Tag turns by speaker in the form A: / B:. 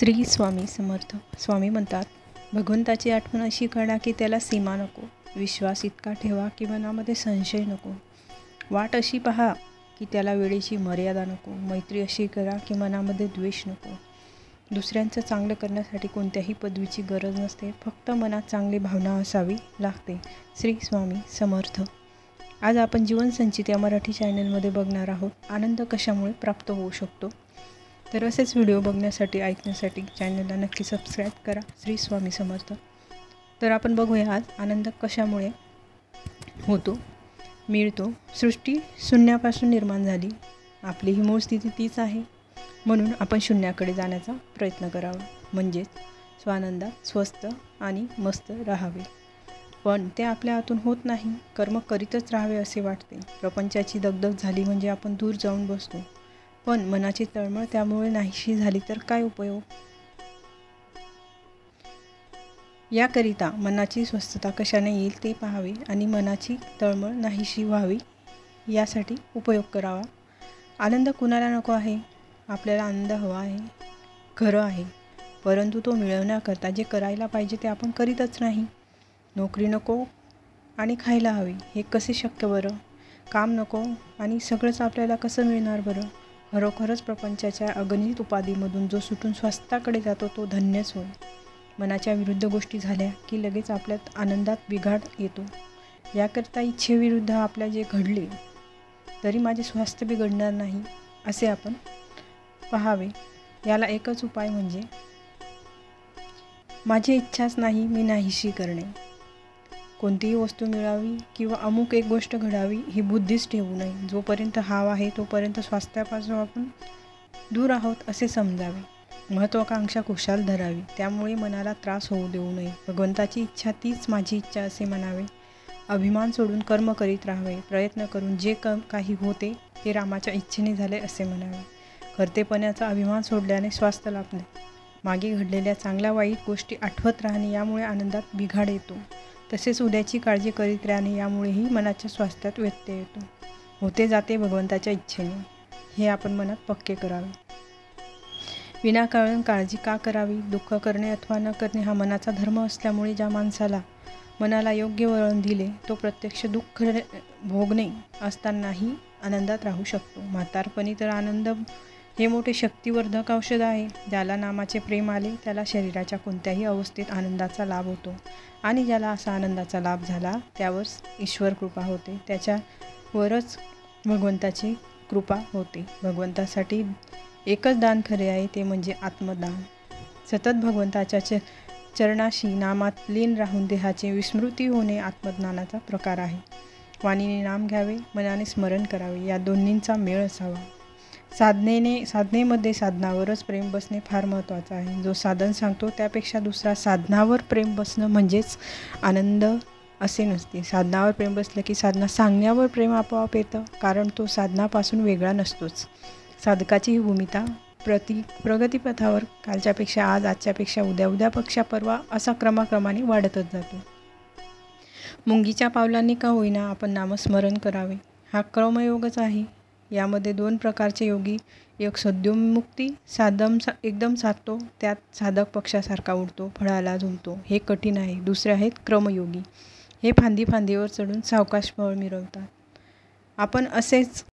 A: श्री स्वामी समर्थ. स्वामी म्हणतात, भगवंताची आठवण अशी काढा की त्याला सीमा नको. विश्वास इतका ठेवा की मनामध्ये संशय नको. वाट अशी पहा की त्याला वेळेची मर्यादा नको. मैत्री अशी करा की मनामध्ये द्वेष नको. दुसऱ्यांचं चांगलं करण्यासाठी कोणत्याही पदवीची गरज नसते, फक्त मनात चांगली भावना असावी लागते. श्री स्वामी समर्थ. आज आपण जीवनसंचित या मराठी चॅनलमध्ये बघणार आहोत, आनंद कशामुळे प्राप्त होऊ शकतो. तर असेच व्हिडिओ बघण्यासाठी, ऐकण्यासाठी चॅनलला नक्की सबस्क्राईब करा. श्री स्वामी समर्थ. तर आपण बघूया आज आनंद कशामुळे होतो, मिळतो. सृष्टी शून्यापासून निर्माण झाली. आपली ही मूळ स्थिती तीच आहे, म्हणून आपण शून्याकडे जाण्याचा प्रयत्न करावा, म्हणजेच स्वानंदात स्वस्थ आणि मस्त राहावे. पण ते आपल्या हातून होत नाही. कर्म करीतच राहावे असे वाटते. प्रपंचाची दगदग झाली म्हणजे आपण दूर जाऊन बसतो, पण मनाची तळमळ त्यामुळे नाहीशी झाली तर काय उपयोग. याकरिता मनाची स्वस्थता कशाने येईल ते पाहावे आणि मनाची तळमळ नाहीशी व्हावी यासाठी उपयोग करावा. आनंद कुणाला नको आहे? आपल्याला आनंद हवा आहे, खरं आहे, परंतु तो मिळवण्याकरता जे करायला पाहिजे ते आपण करीतच नाही. नोकरी नको आणि खायला हवी, हे कसे शक्य बरं? काम नको आणि सगळंच आपल्याला कसं मिळणार बरं? खरोखरच प्रपंचाच्या अगणित उपाधीमधून जो सुटून स्वास्थ्याकडे जातो तो धन्यच होय. मनाच्या विरुद्ध गोष्टी झाल्या की लगेच आपल्यात आनंदात बिघाड येतो. याकरता इच्छेविरुद्ध आपल्या जे घडले तरी माझे स्वास्थ्य बिघडणार नाही असे आपण पाहावे. याला एकच उपाय, म्हणजे माझी इच्छाच नाही मी नाहीशी करणे. कोणतीही वस्तू मिळावी किंवा अमुक एक गोष्ट घडावी ही बुद्धीच ठेवू नये. जोपर्यंत हाव आहे तोपर्यंत स्वास्थ्यापासून आपण दूर आहोत असे समजावे. महत्त्वाकांक्षा खुशाल धरावी, त्यामुळे मनाला त्रास होऊ देऊ नये. भगवंताची इच्छा तीच माझी इच्छा असे म्हणावे. अभिमान सोडून कर्म करीत राहावे. प्रयत्न करून जे काही होते ते रामाच्या इच्छेने झाले असे म्हणावे. कर्तेपणाचा अभिमान सोडल्याने स्वास्थ्य लाभले. मागे घडलेल्या चांगल्या वाईट गोष्टी आठवत राहणे यामुळे आनंदात बिघाड येतो. तसेच उद्याची काळजी करीत राहणे यामुळेही मनाच्या स्वास्थ्यात व्यत्यय येतो. होते जाते भगवंताच्या इच्छेने, हे आपण मनात पक्के करावे. विनाकारण काळजी का करावी? दुःख करणे अथवा न करणे हा मनाचा धर्म असल्यामुळे ज्या माणसाला मनाला योग्य वळण दिले तो प्रत्यक्ष दुःख भोगणे असतानाही आनंदात राहू शकतो. म्हातारपणी तर आनंद हे मोठे शक्तिवर्धक औषध आहे. ज्याला नामाचे प्रेम आले त्याला शरीराच्या कोणत्याही अवस्थेत आनंदाचा लाभ होतो, आणि ज्याला असा आनंदाचा लाभ झाला त्यावर ईश्वर कृपा होते, त्याच्यावरच भगवंताची कृपा होते. भगवंतासाठी एकच दान खरे आहे, ते म्हणजे आत्मदान. सतत भगवंताच्या चरणाशी नामात लीन राहून देहाची विस्मृती होणे आत्मज्ञानाचा प्रकार आहे. वाणीने नाम घ्यावे, मनाने स्मरण करावे, या दोन्हींचा मेळ असावा. साधनेमध्ये साधनावरच प्रेम बसणे फार महत्त्वाचं आहे. जो साधन सांगतो त्यापेक्षा दुसरा साधनावर प्रेम बसणं म्हणजेच आनंद असे नसते. साधनावर प्रेम बसलं की साधना सांगण्यावर प्रेम आपोआप येतं, कारण तो साधनापासून वेगळा नसतोच. साधकाची ही भूमिका प्रगतीपथावर कालच्यापेक्षा आज, आजच्यापेक्षा उद्या, उद्यापेक्षा परवा असा क्रमाक्रमाने वाढतच जातो. मुंगीच्या पावलांनी का होईना आपण नामस्मरण करावे. हा क्रमयोगच आहे. यामध्ये दोन प्रकारचे योगी, एक सद्योन्मुक्ती एकदम साधतो, त्यात साधक पक्षासारखा उडतो, फळाला झुलतो, हे कठीण आहे. दुसरे आहेत क्रमयोगी, हे फांदीवर चढून सावकाश फळ मिळवतात. आपण असेच